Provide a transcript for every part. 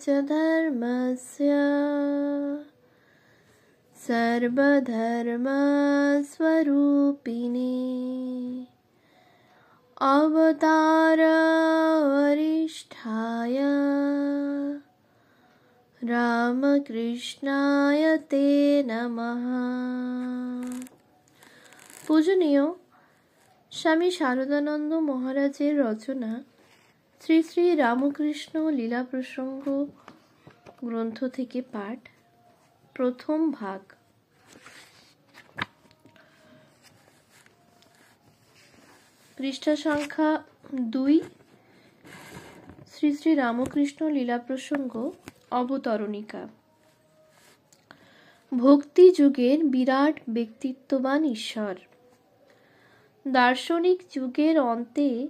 च धर्मस्य सर्वधर्मस्वरूपिणे अवतार वरिष्ठाय রামকৃষ্ণায় তে নমঃ। পূজনীয় স্বামী শারদানন্দ মহারাজের রচনা শ্রী শ্রী রামকৃষ্ণ লীলা প্রসঙ্গ গ্রন্থ থেকে পাঠ, প্রথম ভাগ। পৃষ্ঠা সংখ্যা 2। শ্রী শ্রী রামকৃষ্ণ লীলা প্রসঙ্গ অবতরণিকা। ভক্তি যুগের বিরাট ব্যক্তিত্ববান ঈশ্বর। দার্শনিক যুগের অন্তে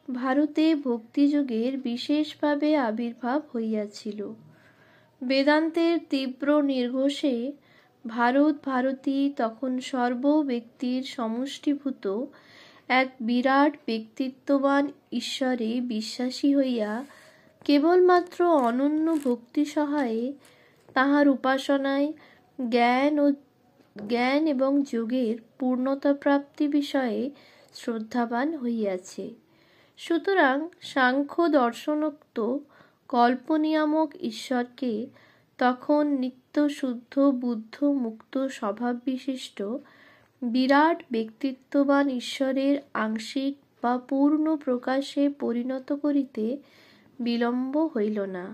ভারতে ভক্তিযুগের বিশেষভাবে আবির্ভাব হইয়াছিল। বেদান্তের তীব্র নির্ঘোষে ভারতী তখন সর্ব ব্যক্তির সমষ্টিভূত এক বিরাট ব্যক্তিত্ববান ঈশ্বরে বিশ্বাসী হইয়া কেবলমাত্র অনন্য ভক্তি সহায়ে তাহার উপাসনায় জ্ঞান এবং যোগের পূর্ণতা প্রাপ্তি বিষয়ে শ্রদ্ধাবান হইয়াছে। সুতরাং সাংখ্য দর্শনোক্ত কল্পনিয়ামক ঈশ্বরকে তখন নিত্য শুদ্ধ বুদ্ধ মুক্ত স্বভাব বিশিষ্ট বিরাট ব্যক্তিত্ববান ঈশ্বরের আংশিক বা পূর্ণ প্রকাশে পরিণত করিতে বিলম্ব হইল না।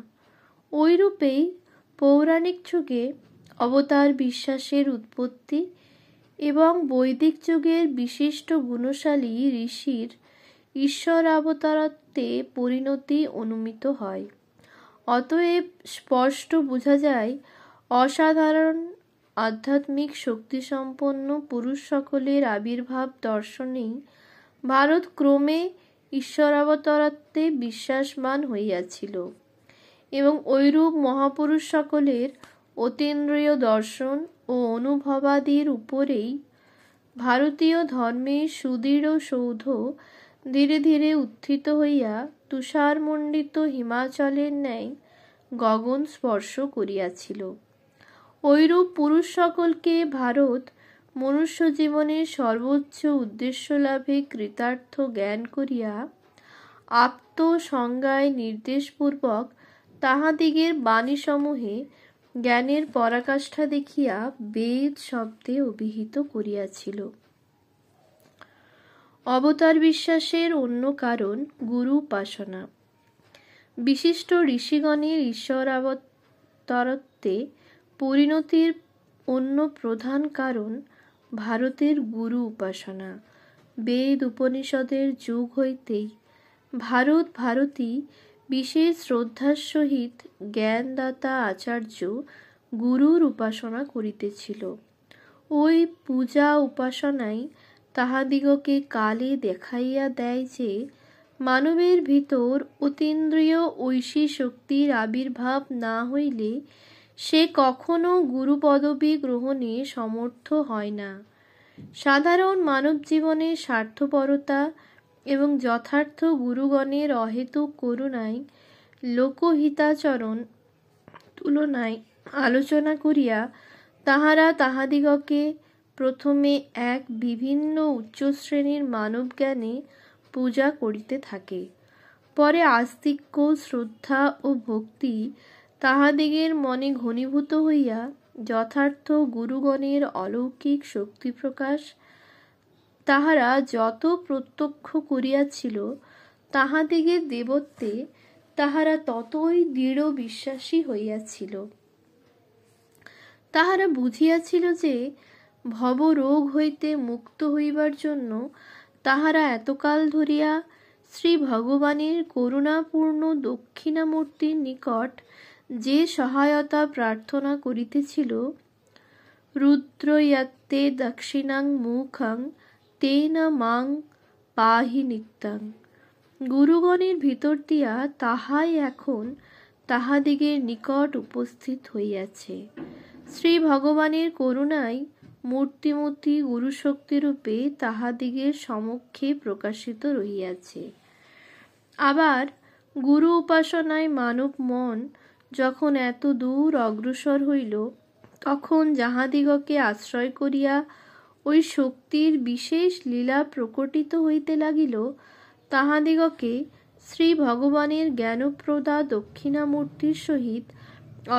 ঐরূপেই পৌরাণিক যুগে অবতার বিশ্বাসের উৎপত্তি এবং বৈদিক যুগের বিশিষ্ট গুণশালী ঋষির ঈশ্বরাবতারত্বে পরিণতি অনুমিত হয়। অতএব স্পষ্ট বোঝা যায়, অসাধারণ আধ্যাত্মিক শক্তিসম্পন্ন পুরুষ সকলের আবির্ভাব দর্শনেই ভারত ক্রমে ঈশ্বরাবতারত্বে বিশ্বাসবান হইয়াছিল এবং ঐরূপ মহাপুরুষ সকলের অতীন্দ্রিয় দর্শন ও অনুভবাদির উপরেই ভারতীয় ধর্মের সুদৃঢ় সৌধ ধীরে ধীরে উত্থিত হইয়া তুষারমণ্ডিত হিমাচলের ন্যায় গগন স্পর্শ করিয়াছিল। ঐরূপ পুরুষ সকলকে ভারত মনুষ্য জীবনের সর্বোচ্চ উদ্দেশ্য লাভে কৃতার্থ জ্ঞান করিয়া আপ্ত সংজ্ঞায় নির্দেশপূর্বক তাহাদিগের বাণীসমূহে জ্ঞানের পরাকাষ্ঠা দেখিয়া বেদ শব্দে অভিহিত করিয়াছিল। অবতার বিশ্বাসের অন্য কারণ গুরু উপাসনা। বিশিষ্ট ঋষিগণের ঈশ্বরাবতারত্বে পরিণতির অন্য প্রধান কারণ ভারতের গুরু উপাসনা। বেদ উপনিষদের যুগ হইতেই ভারতী বিশেষ শ্রদ্ধার সহিত জ্ঞানদাতা আচার্য গুরুর উপাসনা করিতেছিল। ওই পূজা উপাসনাই তাহাদিগকে কালে দেখাইয়া দেয় যে মানবের ভিতর অতীন্দ্রিয় ঐশী শক্তির আবির্ভাব না হইলে সে কখনো গুরু পদবী গ্রহণে সমর্থ হয় না। সাধারণ মানব জীবনের স্বার্থপরতা এবং যথার্থ গুরুগণের অহেতুক করুণায় লোকহিতাচরণ তুলনায় আলোচনা করিয়া তাহারা তাহাদিগকে প্রথমে এক বিভিন্ন উচ্চশ্রেণীর মানবজ্ঞানে পূজা করিতে থাকে। পরে আস্তিক্য, শ্রদ্ধা ও ভক্তি তাহাদিগের মনে ঘনীভূত হইয়া যথার্থ গুরুগণের অলৌকিক শক্তিপ্রকাশ তাহারা যত প্রত্যক্ষ করিয়াছিল তাহাদিগের দেবত্বে তাহারা ততই দৃঢ় বিশ্বাসী হইয়াছিল। তাহারা বুঝিয়াছিল যে ভবরোগ হইতে মুক্ত হইবার জন্য তাহারা এতকাল ধরিয়া শ্রী ভগবানের করুণাপূর্ণ দক্ষিণামূর্তির নিকট যে সহায়তা প্রার্থনা করিতেছিল, রুদ্রয়াত্তে দক্ষিণাং মুখং তেন মাং পাহি নিত্যং, গুরুগণের ভিতর দিয়া তাহাই এখন তাহাদিগের নিকট উপস্থিত হইয়াছে। শ্রী ভগবানের করুণায় মূর্তিমতী গুরুশক্তিরূপে তাহাদিগের সমক্ষে প্রকাশিত রহিয়াছে। আবার গুরু উপাসনায় মানব মন যখন এত দূর অগ্রসর হইল, তখন যাহাদিগকে আশ্রয় করিয়া ওই শক্তির বিশেষ লীলা প্রকটিত হইতে লাগিল, তাহাদিগকে শ্রী ভগবানের জ্ঞানপ্রদা দক্ষিণামূর্তির সহিত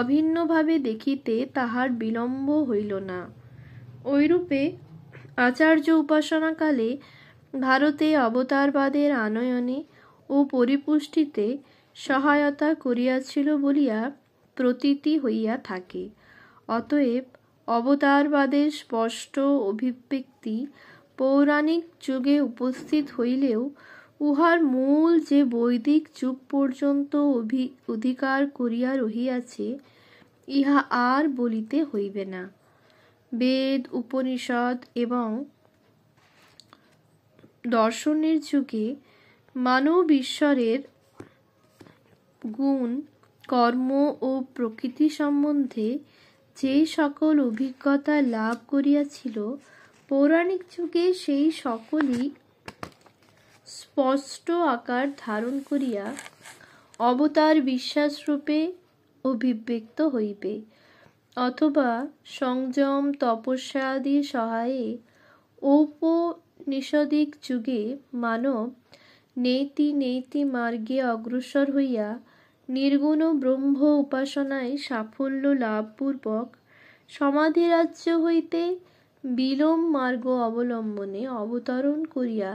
অভিন্নভাবে দেখিতে তাহার বিলম্ব হইল না। ঐরূপে আচার্য উপাসনাকালে ভারতে অবতারবাদের আনয়নে ও পরিপুষ্টিতে সহায়তা করিয়াছিল বলিয়া প্রতীতি হইয়া থাকে। অতএব অবতারবাদের স্পষ্ট অভিব্যক্তি পৌরাণিক যুগে উপস্থিত হইলেও উহার মূল যে বৈদিক যুগ পর্যন্ত অধিকার করিয়া রহিয়াছে, ইহা আর বলিতে হইবে না। বেদ, উপনিষদ এবং দর্শনের যুগে মানব ঈশ্বরের গুণ, কর্ম ও প্রকৃতি সম্বন্ধে যে সকল অভিজ্ঞতা লাভ করিয়াছিল, পৌরাণিক যুগে সেই সকলই স্পষ্ট আকার ধারণ করিয়া অবতার বিশ্বাসরূপে অভিব্যক্ত হইবে, অথবা সংযম তপস্যাদি সহায়ে ঔপনিষদিক যুগে মানব নেতি নেতি মার্গে অগ্রসর হইয়া নির্গুণ ব্রহ্ম উপাসনায় সাফল্য লাভপূর্বক সমাধিরাজ্য হইতে বিলোম মার্গ অবলম্বনে অবতরণ করিয়া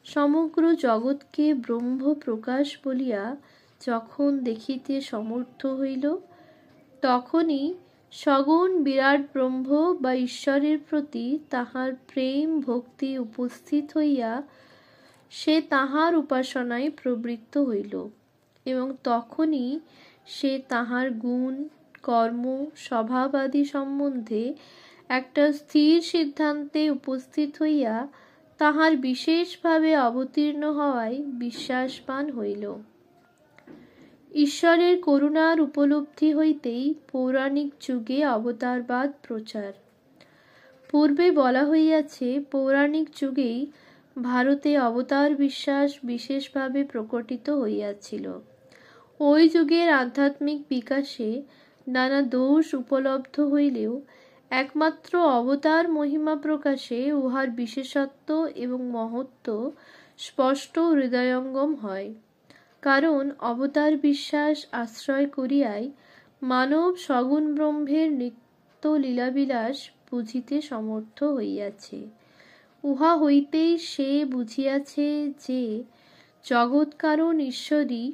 সমগ্র জগৎকে ব্রহ্ম প্রকাশ বলিয়া যখন দেখিতে সমর্থ হইল, তখনই সগুণ বিরাট ব্রহ্ম বা ঈশ্বরের প্রতি তাহার প্রেম ভক্তি উপস্থিত হইয়া সে তাহার উপাসনায় প্রবৃত্ত হইল, এবং তখনই সে তাহার গুণ, কর্ম, স্বভাব আদি সম্বন্ধে একটা স্থির সিদ্ধান্তে উপস্থিত হইয়া তাহার বিশেষভাবে অবতীর্ণ হওয়ায় বিশ্বাসবান হইল। ঈশ্বরের করুণার উপলব্ধি হইতেই পৌরাণিক যুগে অবতারবাদ প্রচার। পূর্বে বলা হইয়াছে, পৌরাণিক যুগেই ভারতে অবতার বিশ্বাস বিশেষভাবে প্রকটিত হইয়াছিল। ওই যুগের আধ্যাত্মিক বিকাশে নানা দোষ উপলব্ধ হইলেও একমাত্র অবতার মহিমা প্রকাশে উহার বিশেষত্ব এবং মহত্ব স্পষ্ট হৃদয়ঙ্গম হয়। কারণ অবতার বিশ্বাস আশ্রয় করিয়াই মানব সগুণ ব্রহ্মের নিত্য লীলাবিলাস বুঝিতে সমর্থ হইয়াছে। উহা হইতেই সে বুঝিয়াছে যে জগৎকারণ ঈশ্বরই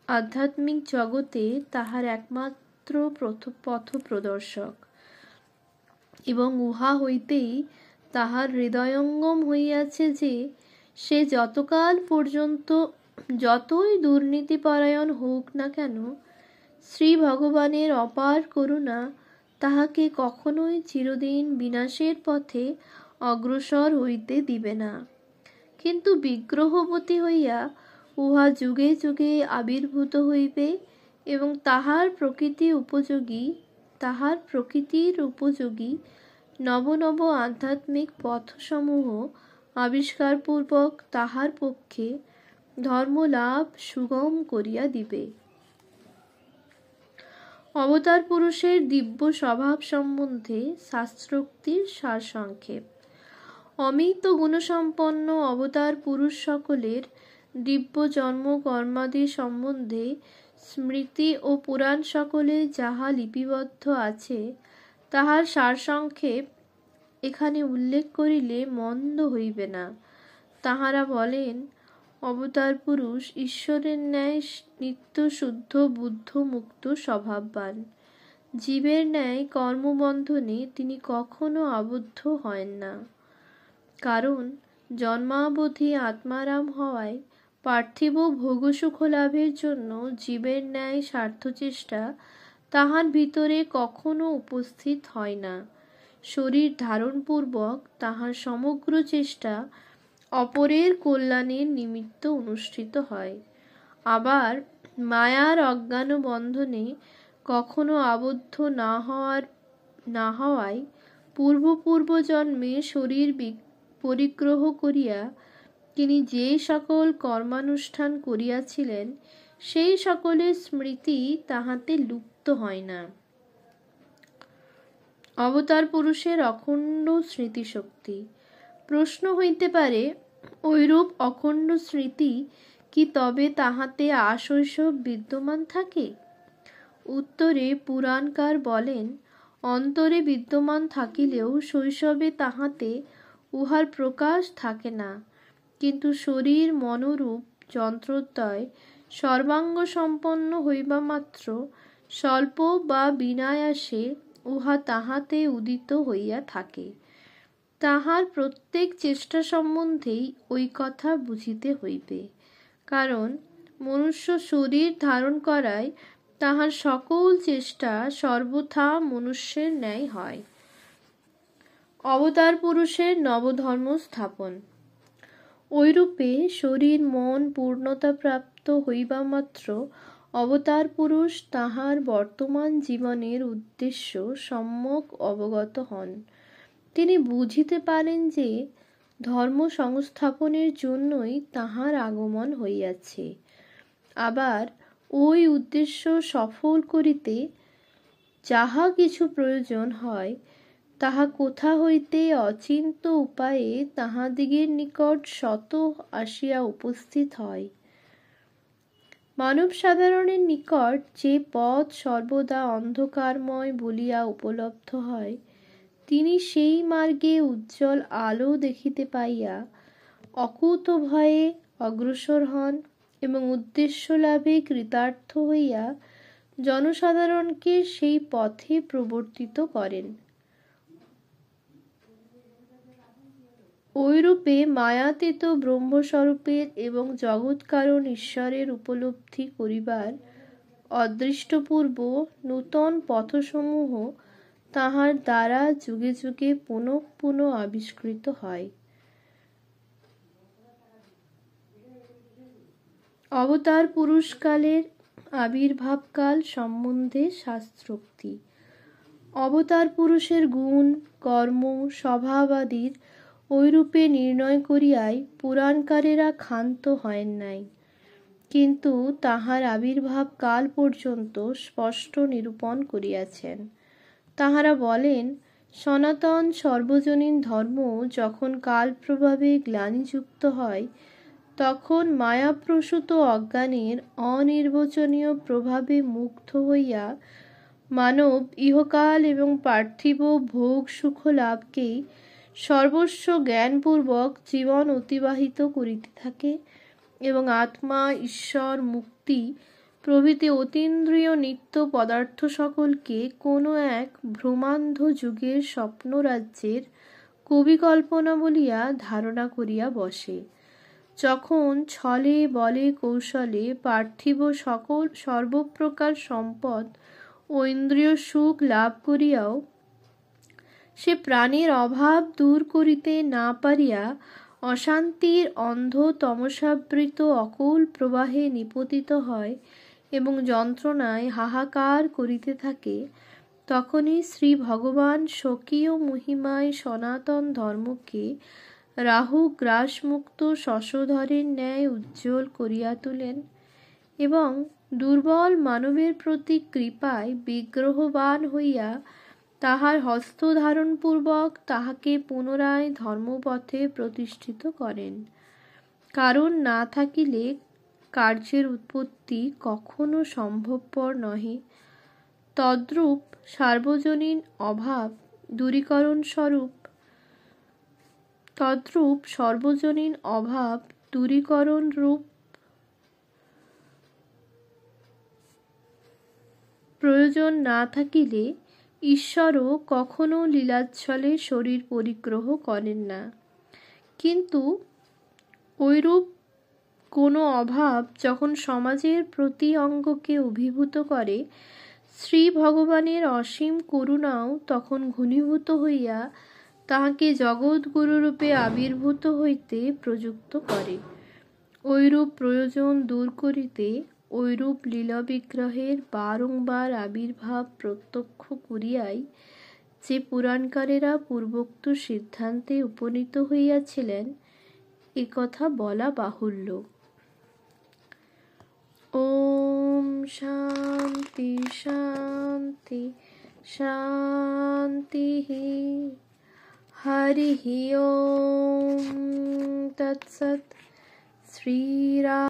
আধ্যাত্মিক জগতে তাহার একমাত্র পথপ্রদর্শক, এবং উহা হইতেই তাহার হৃদয়ঙ্গম হইয়াছে যে সে যতকাল পর্যন্ত যতই দুর্নীতিপরায়ণ হোক না কেন, শ্রী ভগবানের অপার করুণা তাহাকে কখনোই চিরদিন বিনাশের পথে অগ্রসর হইতে দিবে না। কিন্তু বিগ্রহবতী হইয়া উহা যুগে যুগে আবির্ভূত হইবে এবং তাহার প্রকৃতির উপযোগী নব নব আধ্যাত্মিক পথসমূহ আবিষ্কারপূর্বক তাহার পক্ষে ধর্মলাভ সুগম করিয়া দিবে। অবতার পুরুষের দিব্য স্বভাব সম্বন্ধে শাস্ত্রোক্তির সারসংক্ষেপ। অমিত গুণসম্পন্ন অবতার পুরুষ সকলের দিব্য জন্ম কর্মাদি সম্বন্ধে স্মৃতি ও পুরাণ সকলে যাহা লিপিবদ্ধ আছে, তাহার সারসংক্ষেপ এখানে উল্লেখ করিলে মন্দ হইবে না। তাহারা বলেন, অবতার পুরুষ ঈশ্বরের ন্যায় নিত্য শুদ্ধ বুদ্ধ মুক্ত স্বভাববান। জীবের ন্যায় কর্মবন্ধনে তিনি কখনো আবদ্ধ হন না। কারণ জন্মাবধি আত্মারাম হওয়ায় পার্থিব ভোগসুখ লাভের জন্য জীবের ন্যায় স্বার্থচেষ্টা তাহার ভিতরে কখনো উপস্থিত হয় না। শরীর ধারণপূর্বক তাহার সমগ্র চেষ্টা অপরের কল্যাণের নিমিত্ত অনুষ্ঠিত হয়। আবার মায়ার অজ্ঞান বন্ধনে কখনো আবদ্ধ না হওয়ায় পূর্ব জন্মে শরীর পরিগ্রহ করিয়া তিনি যে সকল কর্মানুষ্ঠান করিয়াছিলেন, সেই সকলের স্মৃতি তাহাতে লুপ্ত হয় না। অবতার পুরুষের অখণ্ড স্মৃতিশক্তি। প্রশ্ন হইতে পারে, ঐরূপ অখণ্ড স্মৃতি কি তবে তাহাতে আশৈশব বিদ্যমান থাকে? উত্তরে পুরাণকার বলেন, অন্তরে বিদ্যমান থাকিলেও শৈশবে তাহাতে উহার প্রকাশ থাকে না, কিন্তু শরীর মনোরূপ যন্ত্রদ্বয় সর্বাঙ্গ সম্পন্ন হইবা মাত্র স্বল্প বা বিনায়াসে উহা তাহাতে উদিত হইয়া থাকে। তাহার প্রত্যেক চেষ্টা সম্বন্ধেই ওই কথা বুঝিতে হইবে, কারণ মনুষ্য শরীর ধারণ করায় তাহার সকল চেষ্টা সর্বথা মনুষ্যের ন্যায় হয়। অবতার পুরুষের নবধর্ম স্থাপন। ঐরূপে শরীর মন পূর্ণতা প্রাপ্ত হইবা মাত্র অবতার পুরুষ তাহার বর্তমান জীবনের উদ্দেশ্য সম্যক অবগত হন। তিনি বুঝিতে পারেন যে ধর্ম সংস্থাপনের জন্যই তাহার আগমন হইয়াছে। আবার ওই উদ্দেশ্য সফল করিতে যাহা কিছু প্রয়োজন হয় তাহা কোথা হইতে অচিন্ত উপায়ে তাহাদিগের নিকট শত আসিয়া উপস্থিত হয়। মানব সাধারণের নিকট যে পথ সর্বদা অন্ধকারময় বলিয়া উপলব্ধ হয়, তিনি সেই মার্গে উজ্জ্বল আলো দেখিতে পাইয়া অকুতোভয়ে অগ্রসর হন এবং উদ্দেশ্য লাভে কৃতার্থ হইয়া জনসাধারণকে সেই পথে প্রবর্তিত করেন। ঐরূপে মায়াতীত ব্রহ্মস্বরূপের এবং জগৎকারণ ঈশ্বরের উপলব্ধি করিবার অদৃষ্টপূর্ব নূতন পথসমূহ তাহার দ্বারা যুগে যুগে পুনঃ পুনঃ আবিষ্কৃত হয়। অবতার পুরুষকালের আবির্ভাবকাল সম্বন্ধে শাস্ত্রোক্তি। অবতার পুরুষের গুণ, কর্ম, স্বভাবাদির ঐরূপে নির্ণয় করিয়াই পুরাণকারেরা ক্ষান্ত হয়েন নাই, কিন্তু তাহার আবির্ভাব কাল পর্যন্ত স্পষ্ট নিরূপণ করিয়াছেন। তাহারা বলেন, সনাতন সর্বজনীন ধর্ম যখন কালপ্রভাবে গ্লানিযুক্ত হয়, তখন মায়াপ্রসূত অজ্ঞানের অনির্বচনীয় প্রভাবে মুগ্ধ হইয়া মানব ইহকাল এবং পার্থিব ভোগ সুখ লাভকেই সর্বস্ব জ্ঞানপূর্বক জীবন অতিবাহিত করিতে থাকে এবং আত্মা, ঈশ্বর, মুক্তি প্রভৃতি অতীন্দ্রিয় নিত্য পদার্থ সকলকে কোনো এক ভ্রমান্ধ যুগের স্বপ্নরাজ্যের কবিকল্পনা বলিয়া ধারণা করিয়া বসে। যখন ছলে বলে কৌশলে পার্থিব সকল সর্বপ্রকার সম্পদ ও ইন্দ্রিয় সুখ লাভ করিয়াও সে প্রাণের অভাব দূর করিতে না পারিয়া অশান্তির অন্ধ তমসাবৃত অকুল প্রবাহে নিপতিত হয় এবং যন্ত্রণায় হাহাকার করিতে থাকে, তখনই শ্রী ভগবান স্বকীয় মহিমায় সনাতন ধর্মকে রাহু গ্রাসমুক্ত শশধরের ন্যায় উজ্জ্বল করিয়া তোলেন এবং দুর্বল মানবের প্রতি কৃপায় বিগ্রহবান হইয়া তাহার হস্তধারণপূর্বক তাহাকে পুনরায় ধর্মপথে প্রতিষ্ঠিত করেন। কারণ না থাকিলে কার্যের উৎপত্তি কখনো সম্ভবপর নহে। তদ্রূপ সর্বজনীন অভাব দূরীকরণ রূপ প্রয়োজন না থাকিলে ঈশ্বরও কখনো লীলাচ্ছলে শরীর পরিগ্রহ করেন না। কিন্তু ঐরূপ কোনো অভাব যখন সমাজের প্রতি অঙ্গকে অভিভূত করে, শ্রী ভগবানের অসীম করুণাও তখন ঘনীভূত হইয়া তাহাকে জগৎগুরুরূপে আবির্ভূত হইতে প্রযুক্ত করে। ঐরূপ প্রয়োজন দূর করিতে ঐরূপ লীলাবিগ্রহের বারংবার আবির্ভাব প্রত্যক্ষ করিয়াই যে পুরাণকারেরা পূর্বোক্ত সিদ্ধান্তে উপনীত হইয়াছিলেন, একথা বলা বাহুল্য। ॐ शान्ति शान्ति शान्तिः। हरिः ओम तत्सत्। श्रीराम